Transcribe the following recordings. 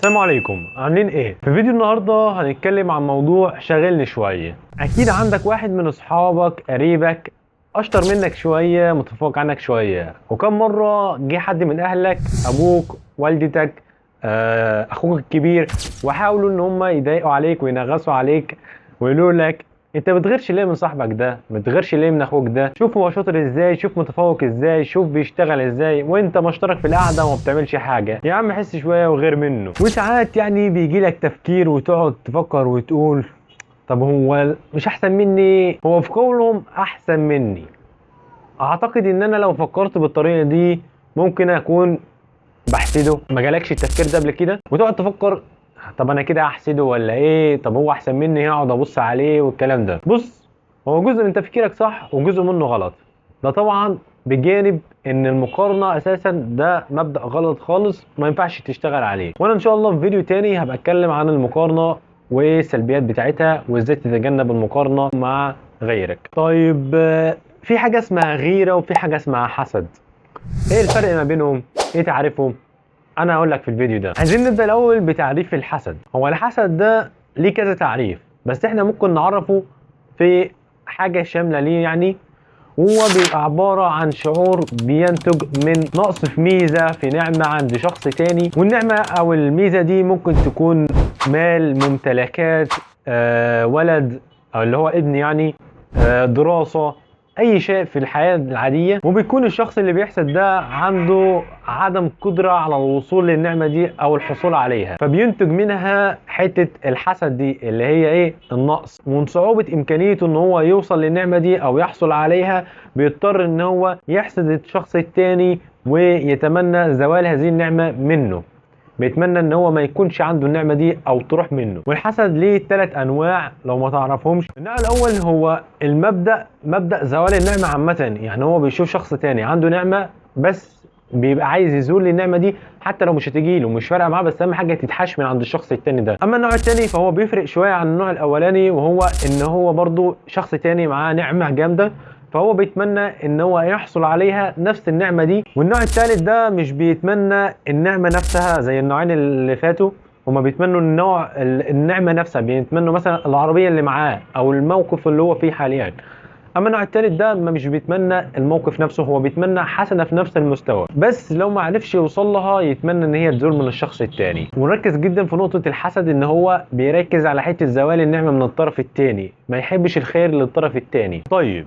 السلام عليكم، عاملين ايه؟ في فيديو النهارده هنتكلم عن موضوع شاغلني شويه. اكيد عندك واحد من اصحابك قريبك اشطر منك شويه، متفوق عنك شويه، وكم مره جه حد من اهلك، ابوك، والدتك، اخوك الكبير، وحاولوا ان هم يضايقوا عليك وينغصوا عليك ويقولوا لك انت بتغيرش ليه من صاحبك ده؟ بتغيرش ليه من اخوك ده؟ شوف هو شاطر ازاي، شوف متفوق ازاي، شوف بيشتغل ازاي، وانت مشترك في القعده وما بتعملش حاجه. يا عم حس شويه وغير منه. وساعات يعني بيجي لك تفكير وتقعد تفكر وتقول طب هو مش احسن مني؟ هو في قولهم احسن مني. اعتقد ان انا لو فكرت بالطريقه دي ممكن اكون بحسده. ما جالكش التفكير ده قبل كده وتقعد تفكر طب انا كده احسده ولا ايه؟ طب هو احسن مني هقعد ابص عليه والكلام ده؟ بص، هو جزء من تفكيرك صح وجزء منه غلط. ده طبعا بجانب ان المقارنه اساسا ده مبدأ غلط خالص ما ينفعش تشتغل عليه. وانا ان شاء الله في فيديو تاني هبقى اتكلم عن المقارنه وايه السلبيات بتاعتها وازاي تتجنب المقارنه مع غيرك. طيب في حاجه اسمها غيره وفي حاجه اسمها حسد. ايه الفرق ما بينهم؟ ايه تعرفهم؟ انا هقول لك في الفيديو ده. عايزين نبدا الاول بتعريف الحسد. هو الحسد ده ليه كذا تعريف، بس احنا ممكن نعرفه في حاجه شامله ليه. يعني هو بيبقى عباره عن شعور بينتج من نقص في ميزه في نعمه عند شخص تاني، والنعمه او الميزه دي ممكن تكون مال، ممتلكات، ولد او اللي هو ابن يعني، دراسه، اي شيء في الحياه العاديه. وبيكون الشخص اللي بيحسد ده عنده عدم قدره على الوصول للنعمه دي او الحصول عليها، فبينتج منها حته الحسد دي اللي هي ايه؟ النقص. ومن صعوبه امكانيته ان هو يوصل للنعمه دي او يحصل عليها بيضطر ان هو يحسد الشخص التاني ويتمنى زوال هذه النعمه منه، بيتمنى ان هو ما يكونش عنده النعمه دي او تروح منه. والحسد ليه 3 انواع لو ما تعرفهمش. النوع الاول هو مبدا زوال النعمه عامه. يعني هو بيشوف شخص تاني عنده نعمه بس بيبقى عايز يزول النعمه دي حتى لو مش هتجيله، مش فارقه معاه، بس اهم حاجه تتحش من عند الشخص التاني ده. اما النوع التاني فهو بيفرق شويه عن النوع الاولاني، وهو ان هو برضو شخص تاني معاه نعمه جامده فهو بيتمنى ان هو يحصل عليها نفس النعمه دي. والنوع الثالث ده مش بيتمنى النعمه نفسها زي النوعين اللي فاتوا، هما بيتمنوا النعمه نفسها، بيتمنوا مثلا العربيه اللي معاه او الموقف اللي هو فيه حاليا. اما النوع الثالث ده ما مش بيتمنى الموقف نفسه، هو بيتمنى حسنه في نفس المستوى، بس لو ما عرفش يوصل لها يتمنى ان هي تزول من الشخص الثاني. ونركز جدا في نقطه الحسد ان هو بيركز على حته زوال النعمه من الطرف الثاني، ما يحبش الخير للطرف الثاني. طيب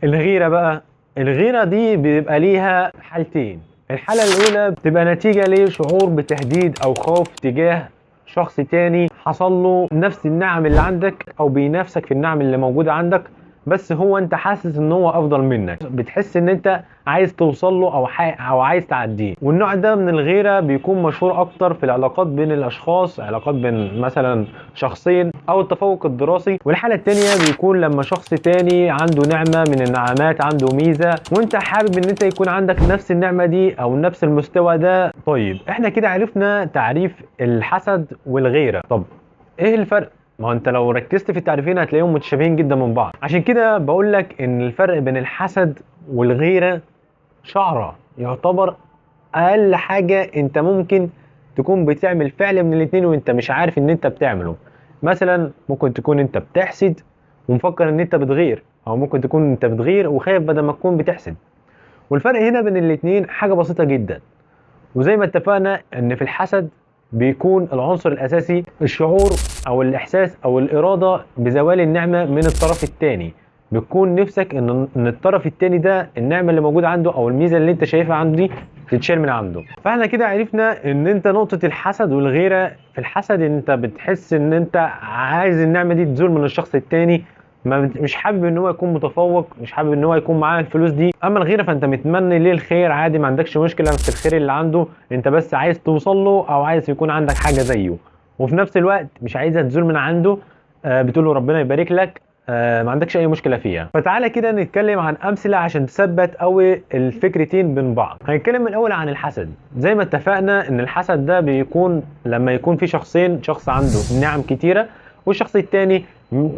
الغيرة بقى، الغيرة دي بيبقى ليها حالتين. الحالة الأولى بتبقى نتيجة لشعور بتهديد أو خوف تجاه شخص تاني حصل له نفس النعم اللي عندك أو بينافسك في النعم اللي موجودة عندك، بس هو أنت حاسس إن هو أفضل منك، بتحس إن أنت عايز توصل له أو عايز تعديه. والنوع ده من الغيرة بيكون مشهور أكتر في العلاقات بين الأشخاص، علاقات بين مثلا شخصين أو التفوق الدراسي. والحالة التانية بيكون لما شخص تاني عنده نعمة من النعمات، عنده ميزة، وأنت حابب إن أنت يكون عندك نفس النعمة دي أو نفس المستوى ده. طيب إحنا كده عرفنا تعريف الحسد والغيرة. طب إيه الفرق؟ ما هو انت لو ركزت في التعريفين هتلاقيهم متشابهين جدا من بعض. عشان كده بقول لك ان الفرق بين الحسد والغيرة شعرة، يعتبر اقل حاجة انت ممكن تكون بتعمل فعل من الاتنين وانت مش عارف ان انت بتعمله. مثلا ممكن تكون انت بتحسد ومفكر ان انت بتغير، او ممكن تكون انت بتغير وخايف بدل ما تكون بتحسد. والفرق هنا بين الاتنين حاجة بسيطة جدا. وزي ما اتفقنا ان في الحسد بيكون العنصر الاساسي الشعور او الاحساس او الاراده بزوال النعمه من الطرف الثاني. بتكون نفسك ان الطرف الثاني ده النعمه اللي موجوده عنده او الميزه اللي انت شايفها عنده دي تتشال من عنده. فاحنا كده عرفنا ان انت نقطه الحسد والغيره. في الحسد انت بتحس ان انت عايز النعمه دي تزول من الشخص الثاني، مش حابب ان هو يكون متفوق، مش حابب ان هو يكون معاه الفلوس دي. اما الغيره فانت متمني ليه الخير عادي، ما عندكش مشكله في الخير اللي عنده، انت بس عايز توصل له او عايز يكون عندك حاجه زيه، وفي نفس الوقت مش عايزها تزول من عنده. بتقول له ربنا يبارك لك، ما عندكش اي مشكله فيها. فتعالى كده نتكلم عن امثله عشان تثبت قوي الفكرتين بين بعض. هنتكلم الاول عن الحسد. زي ما اتفقنا ان الحسد ده بيكون لما يكون في شخصين، شخص عنده نعم كتيره والشخص التاني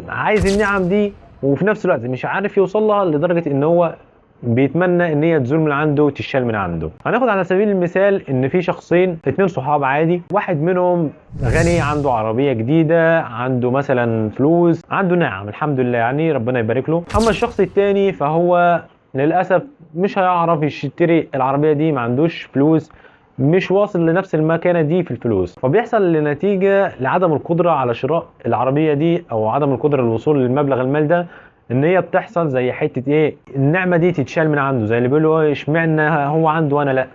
عايز النعم دي وفي نفس الوقت مش عارف يوصل لها لدرجه ان هو بيتمنى ان هي تزول من عنده وتشال من عنده. هناخد على سبيل المثال ان في شخصين، اتنين صحاب عادي، واحد منهم غني، عنده عربية جديدة، عنده مثلا فلوس، عنده نعم الحمد لله يعني ربنا يبارك له. اما الشخص التاني فهو للأسف مش هيعرف يشتري العربية دي، ما عندوش فلوس، مش واصل لنفس المكانة دي في الفلوس، فبيحصل لنتيجة لعدم القدرة على شراء العربية دي او عدم القدرة للوصول للمبلغ المال ده، ان هي بتحصل زي حته ايه، النعمه دي تتشال من عنده، زي اللي بيقولوا ايه، اشمعنى هو عنده وانا لا.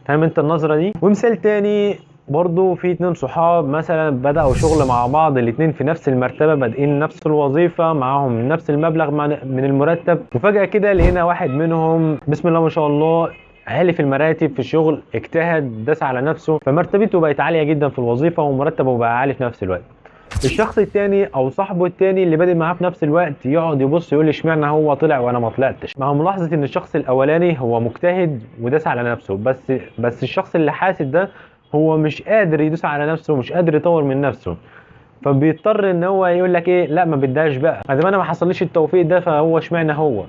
فاهم انت النظره دي؟ ومثال تاني برضو، في اتنين صحاب مثلا بدأوا شغل مع بعض، الاتنين في نفس المرتبة، بادئين نفس الوظيفة، معاهم نفس المبلغ من المرتب، وفجأة كده لقينا واحد منهم بسم الله ما شاء الله عالي في المراتب في الشغل، اجتهد داس على نفسه، فمرتبته بقت عالية جدا في الوظيفة ومرتبه بقى عالي في نفس الوقت. الشخص التاني او صاحبه التاني اللي بادئ معاه في نفس الوقت يقعد يبص يقول اشمعنى هو طلع وانا ما طلعتش، مع ملاحظه ان الشخص الاولاني هو مجتهد وداس على نفسه، بس الشخص اللي حاسد ده هو مش قادر يدوس على نفسه ومش قادر يطور من نفسه، فبيضطر ان هو يقول لك ايه، لا ما بداش بقى، ما دام انا ما حصليش التوفيق ده فهو اشمعنى هو.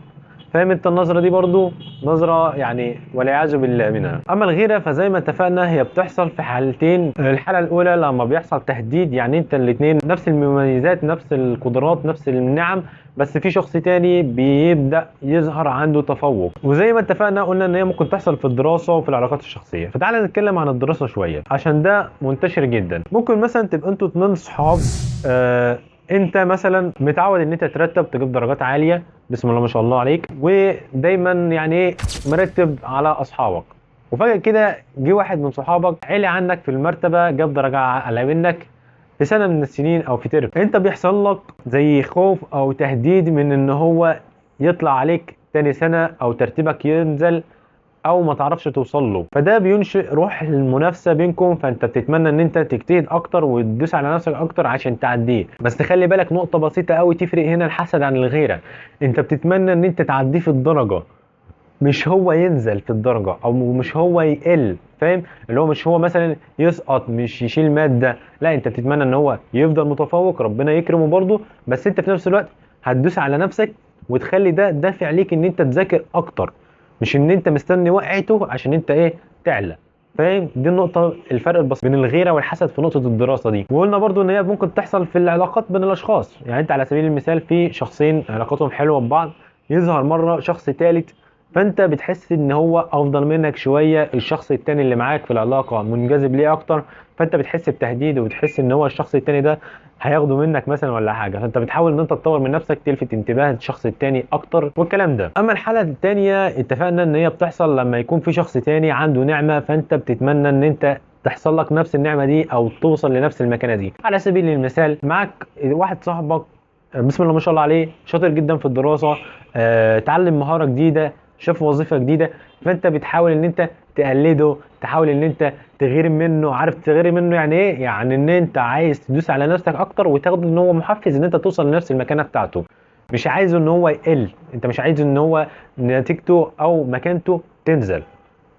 فاهم انت النظره دي؟ برضو نظره يعني والعياذ بالله منها. اما الغيره فزي ما اتفقنا هي بتحصل في حالتين، الحاله الاولى لما بيحصل تهديد، يعني انت الاثنين نفس المميزات نفس القدرات نفس النعم، بس في شخص تاني بيبدا يظهر عنده تفوق، وزي ما اتفقنا قلنا ان هي ممكن تحصل في الدراسه وفي العلاقات الشخصيه. فتعالى نتكلم عن الدراسه شويه عشان ده منتشر جدا. ممكن مثلا تبقى انتوا اتنين صحاب، انت مثلا متعود ان انت ترتب تجيب درجات عاليه بسم الله ما شاء الله عليك، ودايما يعني ايه مرتب على اصحابك، وفجاه كده جه واحد من صحابك عالي عنك في المرتبه، جاب درجه اعلى منك في سنه من السنين او في ترم، انت بيحصل لك زي خوف او تهديد من ان هو يطلع عليك تاني سنه او ترتيبك ينزل او ما تعرفش توصل له، فده بينشئ روح المنافسه بينكم، فانت بتتمنى ان انت تجتهد اكتر وتدوس على نفسك اكتر عشان تعديه. بس خلي بالك نقطه بسيطه قوي تفرق هنا الحسد عن الغيره، انت بتتمنى ان انت تعديه في الدرجه، مش هو ينزل في الدرجه او مش هو يقل. فاهم؟ اللي هو مش هو مثلا يسقط مش يشيل ماده، لا انت بتتمنى ان هو يفضل متفوق ربنا يكرمه برضه، بس انت في نفس الوقت هتدوس على نفسك وتخلي ده دافع ليك ان انت تذاكر اكتر، مش ان انت مستني وقعته عشان انت ايه تعلى. فاهم؟ دي النقطة الفرق البسيط بين الغيرة والحسد في نقطة الدراسة دي. وقلنا برضو ان هي ممكن تحصل في العلاقات بين الاشخاص، يعني انت على سبيل المثال في شخصين علاقتهم حلوة ببعض، يظهر مرة شخص ثالث، فانت بتحس ان هو افضل منك شوية، الشخص التاني اللي معاك في العلاقة منجذب ليه اكتر، فانت بتحس بتهديد وبتحس ان هو الشخص التاني ده هياخده منك مثلا ولا حاجه، فانت بتحاول ان انت تطور من نفسك تلفت انتباه الشخص التاني اكتر والكلام ده. اما الحاله التانيه اتفقنا ان هي بتحصل لما يكون في شخص تاني عنده نعمه، فانت بتتمنى ان انت تحصل لك نفس النعمه دي او توصل لنفس المكانه دي. على سبيل المثال معاك واحد صاحبك بسم الله ما شاء الله عليه شاطر جدا في الدراسه، اتعلم مهاره جديده، شاف وظيفه جديده، فانت بتحاول ان انت تقلده، تحاول ان انت تغير منه. عارف تغير منه يعني ايه؟ يعني ان انت عايز تدوس على نفسك اكتر وتاخده ان هو محفز ان انت توصل لنفس المكانه بتاعته، مش عايزه ان هو يقل، انت مش عايز ان هو نتيجته او مكانته تنزل.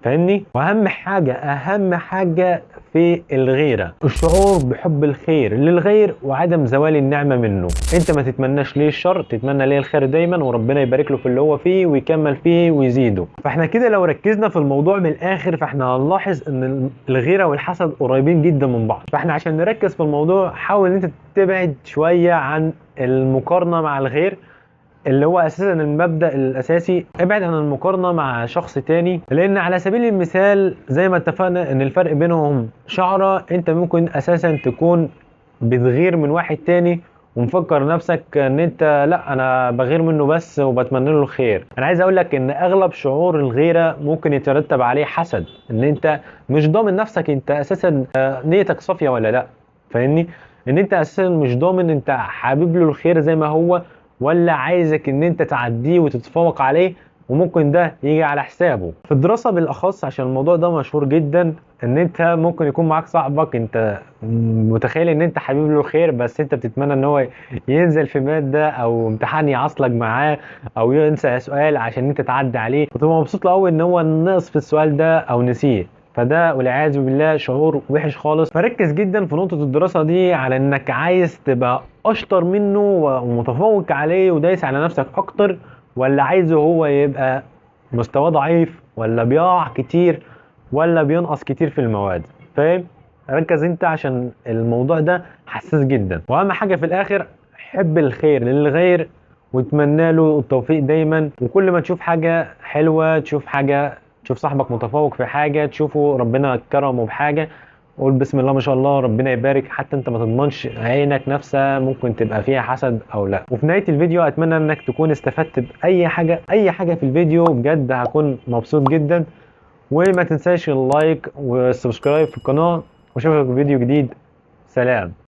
فاهمني؟ واهم حاجه اهم حاجه في الغيره الشعور بحب الخير للغير وعدم زوال النعمه منه. انت ما تتمناش ليه الشر، تتمنى ليه الخير دايما، وربنا يبارك له في اللي هو فيه ويكمل فيه ويزيده. فاحنا كده لو ركزنا في الموضوع من الاخر فاحنا هنلاحظ ان الغيره والحسد قريبين جدا من بعض. فاحنا عشان نركز في الموضوع حاول ان انت تبعد شويه عن المقارنه مع الغير، اللي هو اساسا المبدأ الاساسي، ابعد عن المقارنة مع شخص تاني، لان على سبيل المثال زي ما اتفقنا ان الفرق بينهم شعرة، انت ممكن اساسا تكون بتغير من واحد تاني ومفكر نفسك ان انت لا انا بغير منه بس وبتمنى له الخير. انا عايز اقول لك ان اغلب شعور الغيرة ممكن يترتب عليه حسد، ان انت مش ضامن نفسك انت اساسا نيتك صافية ولا لا. فاهمني؟ ان انت اساسا مش ضامن انت حابب له الخير زي ما هو، ولا عايزك ان انت تعديه وتتفوق عليه وممكن ده يجي على حسابه. في الدراسة بالاخص عشان الموضوع ده مشهور جدا، ان انت ممكن يكون معاك صاحبك انت متخيل ان انت حبيب له خير، بس انت بتتمنى ان هو ينزل في مادة او امتحان يعصلك معاه او ينسى سؤال عشان انت تعدي عليه، وتبقى مبسوط له قوي ان هو نقص في السؤال ده او نسيه، فده والعياذ بالله شعور وحش خالص. فركز جدا في نقطة الدراسة دي على انك عايز تبقى اشطر منه ومتفوق عليه ودايس على نفسك اكتر، ولا عايزه هو يبقى مستواه ضعيف ولا بيقع كتير ولا بينقص كتير في المواد. فاهم؟ ركز انت عشان الموضوع ده حساس جدا. واهم حاجه في الاخر، حب الخير للغير واتمنى له التوفيق دايما. وكل ما تشوف حاجه حلوه، تشوف صاحبك متفوق في حاجه، تشوفه ربنا كرمه بحاجه، قول بسم الله ما شاء الله ربنا يبارك. حتى انت ما تضمنش عينك نفسها ممكن تبقى فيها حسد او لا. وفي نهايه الفيديو اتمنى انك تكون استفدت باي حاجه، اي حاجه في الفيديو، بجد هكون مبسوط جدا. وما تنساش اللايك والسبسكرايب في القناه، واشوفك في فيديو جديد. سلام.